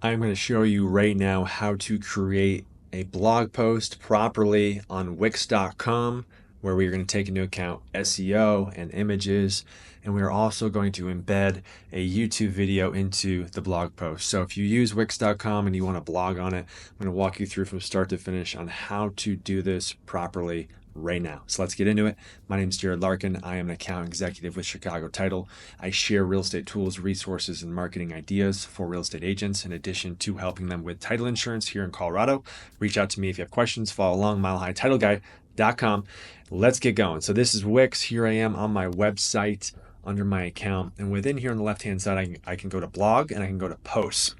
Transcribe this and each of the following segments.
I'm going to show you right now how to create a blog post properly on Wix.com, where we are going to take into account SEO and images, and we are also going to embed a YouTube video into the blog post. So if you use Wix.com and you want to blog on it, I'm going to walk you through from start to finish on how to do this properly right now. So let's get into it. My name is Jared Larkin. I am an account executive with Chicago Title. I share real estate tools, resources, and marketing ideas for real estate agents, in addition to helping them with title insurance here in Colorado. Reach out to me if you have questions. Follow along, milehighTitleGuy.com. Let's get going. So this is Wix. Here I am on my website under my account, and within here on the left hand side I can go to blog and I can go to posts.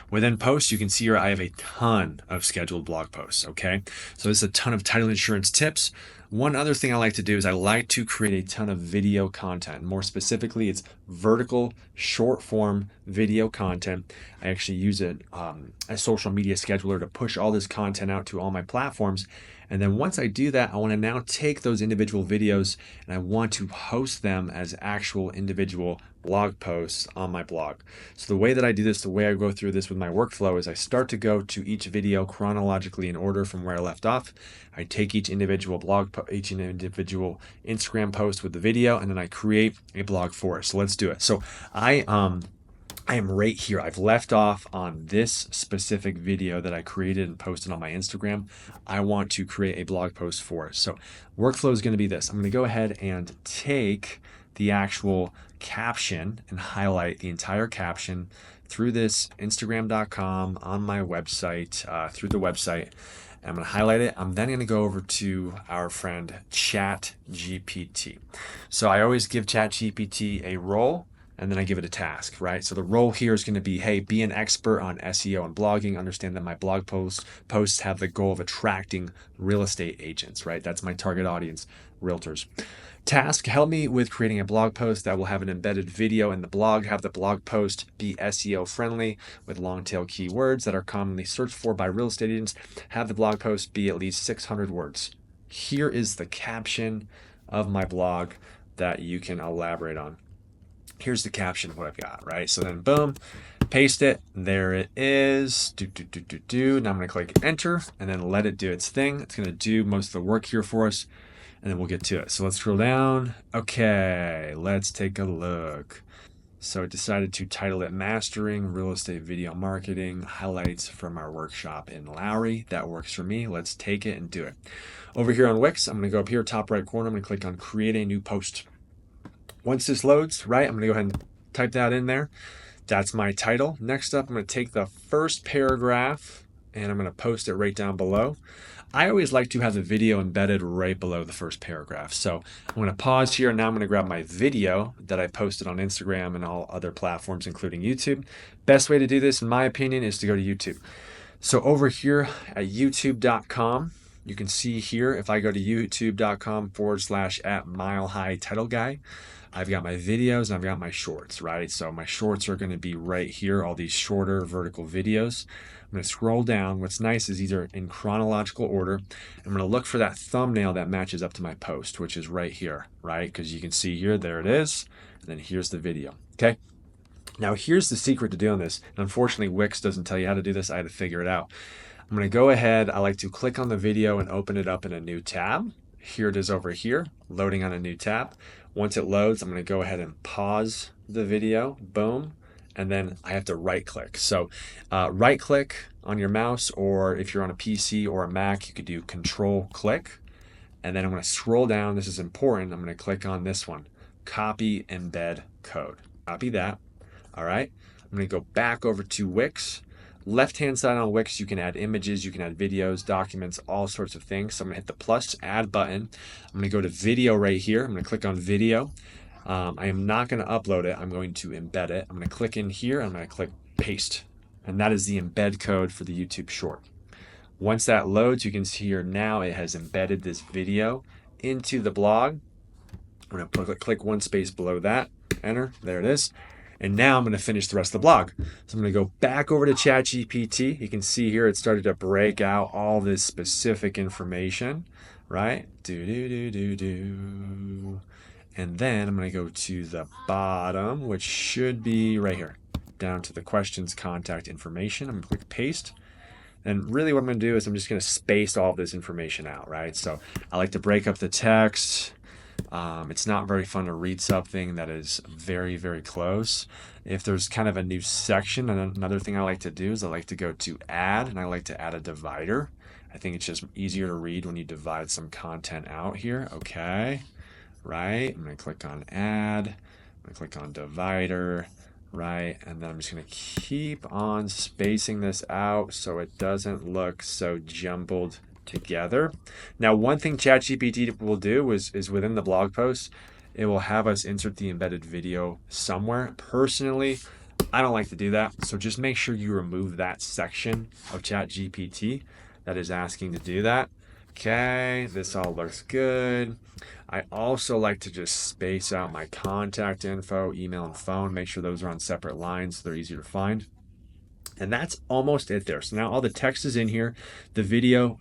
Within posts you can see here I have a ton of scheduled blog posts. Okay, so this is a ton of title insurance tips. One other thing I like to do is I like to create a ton of video content. More specifically, it's vertical short form video content. I actually use a social media scheduler to push all this content out to all my platforms. And then once I do that, I want to now take those individual videos and I want to host them as actual individual blog posts on my blog. So the way that I do this, the way I go through this with my workflow is I start to go to each video chronologically in order from where I left off. I take each individual each individual Instagram post with the video, and then I create a blog for it. So let's do it. So I am right here. I've left off on this specific video that I created and posted on my Instagram. I want to create a blog post for it. So workflow is going to be this. I'm going to go ahead and take the actual caption and highlight the entire caption through this Instagram.com on my website, through the website. I'm going to highlight it. I'm then going to go over to our friend ChatGPT. So I always give ChatGPT a role, and then I give it a task, right? So the role here is going to be, hey, be an expert on SEO and blogging. Understand that my blog posts have the goal of attracting real estate agents, right? That's my target audience, realtors. Task, help me with creating a blog post that will have an embedded video in the blog. Have the blog post be SEO friendly with long tail keywords that are commonly searched for by real estate agents. Have the blog post be at least 600 words. Here is the caption of my blog that you can elaborate on. Here's the caption of what I've got, right? So then boom, paste it. There it is. Now I'm going to click enter and then let it do its thing. It's going to do most of the work here for us, and then we'll get to it. So let's scroll down. Okay, let's take a look. So I decided to title it Mastering Real Estate Video Marketing, Highlights from Our Workshop in Lowry. That works for me. Let's take it and do it. Over here on Wix, I'm going to go up here, top right corner. I'm going to click on Create a New Post. Once this loads, right, I'm going to go ahead and type that in there. That's my title. Next up, I'm going to take the first paragraph and I'm going to post it right down below. I always like to have the video embedded right below the first paragraph. So I'm going to pause here. Now I'm going to grab my video that I posted on Instagram and all other platforms, including YouTube. Best way to do this, in my opinion, is to go to YouTube. So over here at youtube.com, you can see here, if I go to youtube.com/@milehighTitleGuy, I've got my videos and I've got my shorts, right? So my shorts are going to be right here, all these shorter vertical videos. I'm going to scroll down. What's nice is these are in chronological order. I'm going to look for that thumbnail that matches up to my post, which is right here, right? Because you can see here, there it is. And then here's the video, okay? Now here's the secret to doing this. And unfortunately, Wix doesn't tell you how to do this. I had to figure it out. I'm going to go ahead. I like to click on the video and open it up in a new tab. Here it is over here, loading on a new tab. Once it loads, I'm going to go ahead and pause the video. Boom. And then I have to right click. So right click on your mouse, or if you're on a PC or a Mac, you could do Control click. And then I'm going to scroll down. This is important. I'm going to click on this one, copy embed code. Copy that. All right. I'm going to go back over to Wix. Left-hand side on Wix, you can add images, you can add videos, documents, all sorts of things. So I'm going to hit the plus add button. I'm going to go to video right here. I'm going to click on video. I am not going to upload it. I'm going to embed it. I'm going to click in here. I'm going to click paste. And that is the embed code for the YouTube short. Once that loads, you can see here now it has embedded this video into the blog. I'm going to click one space below that. Enter. There it is. And now I'm going to finish the rest of the blog. So I'm going to go back over to ChatGPT. You can see here it started to break out all this specific information, right? And then I'm going to go to the bottom, which should be right here. drop down to the questions contact information. I'm gonna click paste. And really what I'm gonna do is I'm just gonna space all of this information out, right? So I like to break up the text. It's not very fun to read something that is very, very close. If there's kind of a new section, and another thing I like to do is I like to go to add, and I like to add a divider. I think it's just easier to read when you divide some content out here. Okay, right? I'm gonna click on add, I'm gonna click on divider, right? And then I'm just gonna keep on spacing this out so it doesn't look so jumbled together. Now, one thing ChatGPT will do is within the blog post, it will have us insert the embedded video somewhere. Personally, I don't like to do that. So just make sure you remove that section of ChatGPT that is asking to do that. Okay, this all looks good. I also like to just space out my contact info, email and phone, make sure those are on separate lines so they're easier to find. And that's almost it there. So now all the text is in here. The video,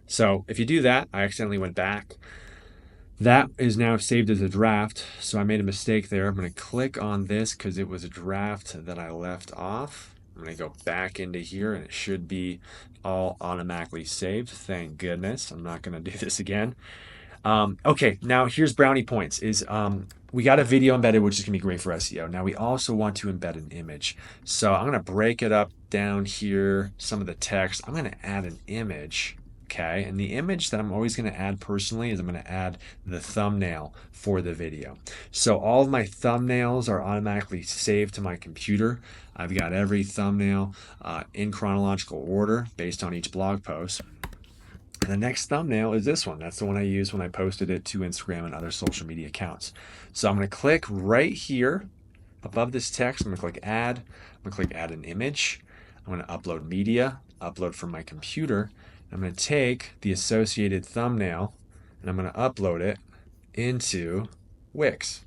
So if you do that, I accidentally went back. That is now saved as a draft. So I made a mistake there. I'm going to click on this because it was a draft that I left off. I'm going to go back into here and it should be all automatically saved. Thank goodness. I'm not going to do this again. Okay, now here's brownie points. We got a video embedded, which is going to be great for SEO. Now we also want to embed an image. So I'm going to break it up down here, some of the text. I'm going to add an image. Okay, and the image that I'm always going to add personally is I'm going to add the thumbnail for the video. So all of my thumbnails are automatically saved to my computer. I've got every thumbnail in chronological order based on each blog post. And the next thumbnail is this one. That's the one I used when I posted it to Instagram and other social media accounts. So I'm going to click right here above this text. I'm going to click add. I'm going to click add an image. I'm going to upload media, upload from my computer. I'm going to take the associated thumbnail and I'm going to upload it into Wix.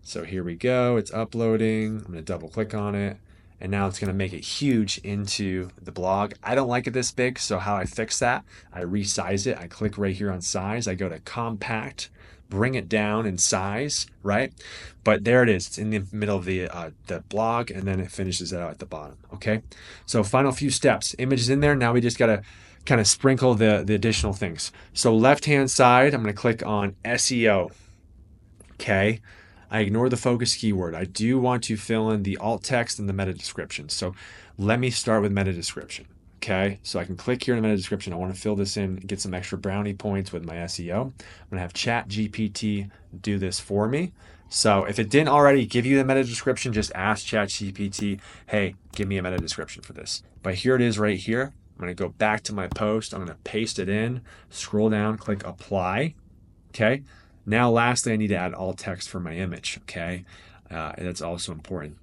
So here we go. It's uploading. I'm going to double click on it. And now it's going to make it huge into the blog. I don't like it this big, so how I fix that, I resize it. I click right here on size. I go to compact, bring it down in size, right? But there it is. It's in the middle of the blog, and then it finishes it out at the bottom, okay? So final few steps. Image is in there. Now we just got to kind of sprinkle the additional things. So left-hand side, I'm going to click on SEO, okay? I ignore the focus keyword. I do want to fill in the alt text and the meta description. So let me start with meta description. Okay, so I can click here in the meta description. I want to fill this in, get some extra brownie points with my SEO. I'm going to have ChatGPT do this for me. So if it didn't already give you the meta description, just ask ChatGPT, hey, give me a meta description for this. But here it is right here. I'm going to go back to my post. I'm going to paste it in, scroll down, click apply. Okay. Now, lastly, I need to add alt text for my image, okay? And that's also important.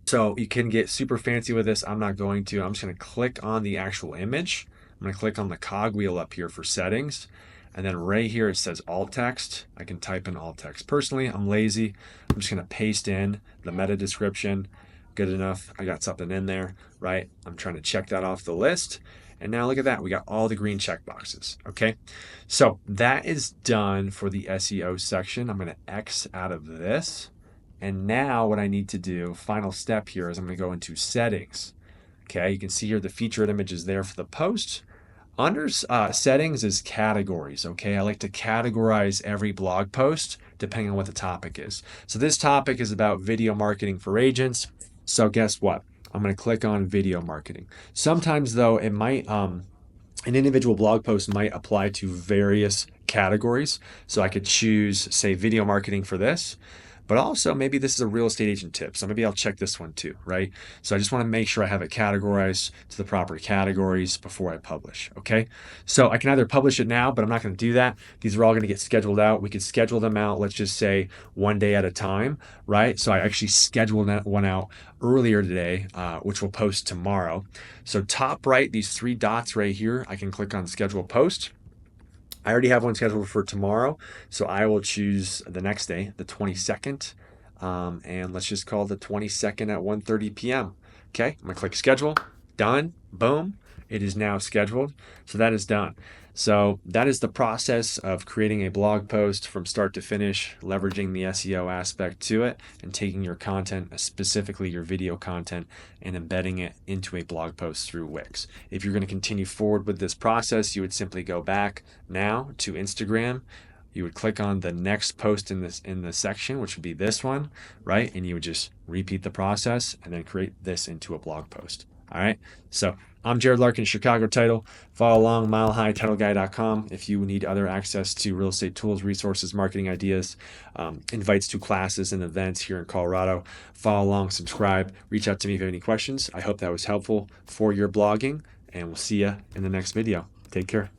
So you can get super fancy with this. I'm not going to. I'm just going to click on the actual image. I'm going to click on the cogwheel up here for settings. And then right here, it says alt text. I can type in alt text. Personally, I'm lazy. I'm just going to paste in the meta description. Good enough. I got something in there, right? I'm trying to check that off the list. And now look at that. We got all the green check boxes. Okay. So that is done for the SEO section. I'm going to X out of this. And now what I need to do, final step here, is I'm going to go into settings. Okay. You can see here the featured image is there for the post. Under settings is categories. Okay. I like to categorize every blog post depending on what the topic is. So this topic is about video marketing for agents. So guess what? I'm going to click on video marketing. Sometimes though, it might, an individual blog post might apply to various categories. So I could choose, say, video marketing for this, but also maybe this is a real estate agent tip. So maybe I'll check this one too, right? So I just want to make sure I have it categorized to the proper categories before I publish, okay? So I can either publish it now, but I'm not going to do that. These are all going to get scheduled out. We could schedule them out, let's just say 1 day at a time, right? So I actually scheduled that one out earlier today, which will post tomorrow. So top right, these 3 dots right here, I can click on schedule post. I already have one scheduled for tomorrow, so I will choose the next day, the 22nd, and let's just call the 22nd at 1:30 p.m. Okay, I'm gonna click schedule, done, boom, it is now scheduled, so that is done. So that is the process of creating a blog post from start to finish, leveraging the SEO aspect to it, and taking your content, specifically your video content, and embedding it into a blog post through Wix. If you're going to continue forward with this process, you would simply go back now to Instagram. You would click on the next post in the section, which would be this one, right? And you would just repeat the process and then create this into a blog post. All right. So I'm Jared Larkin, Chicago Title. Follow along milehighTitleGuy.com if you need other access to real estate tools, resources, marketing ideas, invites to classes and events here in Colorado. Follow along, subscribe, reach out to me if you have any questions. I hope that was helpful for your blogging, and we'll see you in the next video. Take care.